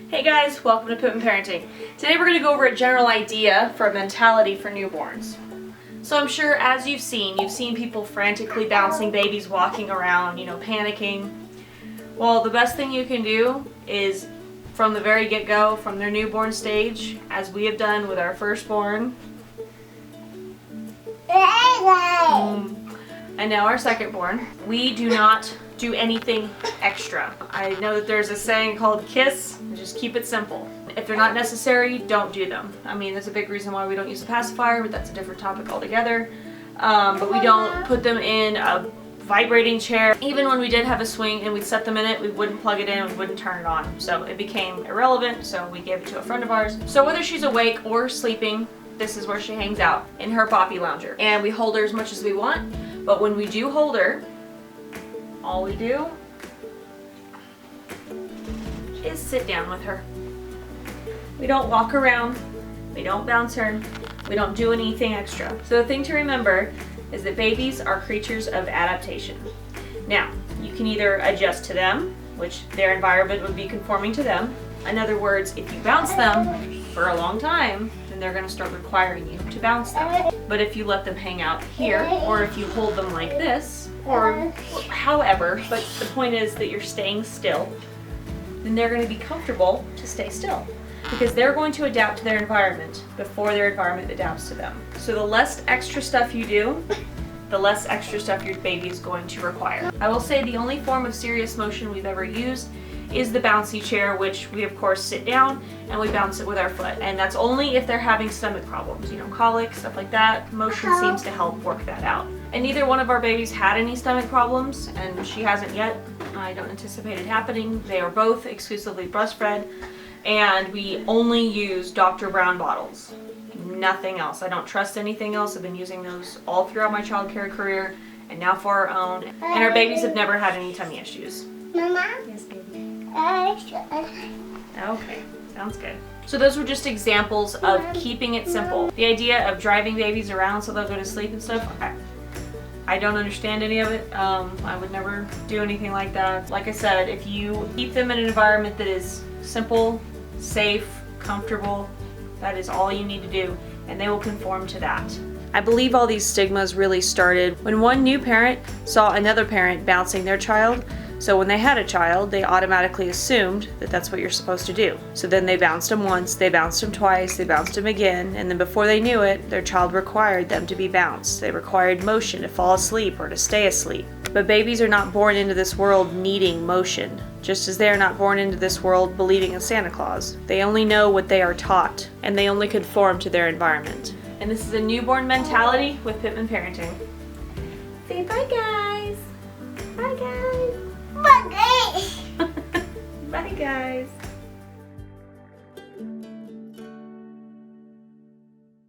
Hey guys, welcome to Pittman Parenting. Today we're going to go over a general idea for a mentality for newborns. So I'm sure as you've seen people frantically bouncing babies walking around, panicking. Well, the best thing you can do is from the very get-go, from their newborn stage, as we have done with our firstborn, and now our secondborn, we do not do anything extra. I know that there's a saying called KISS, just keep it simple. If they're not necessary, don't do them. I mean, there's a big reason why we don't use a pacifier, but that's a different topic altogether. But we don't put them in a vibrating chair. Even when we did have a swing and we'd set them in it, we wouldn't plug it in, we wouldn't turn it on. So it became irrelevant, so we gave it to a friend of ours. So whether she's awake or sleeping, this is where she hangs out, in her boppy lounger. And we hold her as much as we want, but when we do hold her, all we do is sit down with her. We don't walk around, we don't bounce her, we don't do anything extra. So the thing to remember is that babies are creatures of adaptation. Now, you can either adjust to them, which their environment would be conforming to them. In other words, if you bounce them for a long time, then they're going to start requiring you to bounce them. But if you let them hang out here, or if you hold them like this, or however, but the point is that you're staying still, then they're going to be comfortable to stay still, because they're going to adapt to their environment before their environment adapts to them. So the less extra stuff you do, the less extra stuff your baby is going to require. I will say the only form of serious motion we've ever used is the bouncy chair, which we of course sit down and we bounce it with our foot. And that's only if they're having stomach problems, colic, stuff like that. Motion seems to help work that out. And neither one of our babies had any stomach problems, and she hasn't yet. I don't anticipate it happening. They are both exclusively breastfed, and we only use Dr. Brown bottles. Nothing else. I don't trust anything else. I've been using those all throughout my childcare career, and now for our own. And our babies have never had any tummy issues. Mama? Yes, baby. Okay. Okay, sounds good. So those were just examples of keeping it simple. The idea of driving babies around so they'll go to sleep and stuff, I don't understand any of it. I would never do anything like that. Like I said, if you keep them in an environment that is simple, safe, comfortable, that is all you need to do, and they will conform to that. I believe all these stigmas really started when one new parent saw another parent bouncing their child. So when they had a child, they automatically assumed that that's what you're supposed to do. So then they bounced them once, they bounced them twice, they bounced them again, and then before they knew it, their child required them to be bounced. They required motion to fall asleep or to stay asleep. But babies are not born into this world needing motion, just as they are not born into this world believing in Santa Claus. They only know what they are taught, and they only conform to their environment. And this is a newborn mentality with Pittman Parenting. Say bye, guys. Bye, guys. Bye. Bye, guys.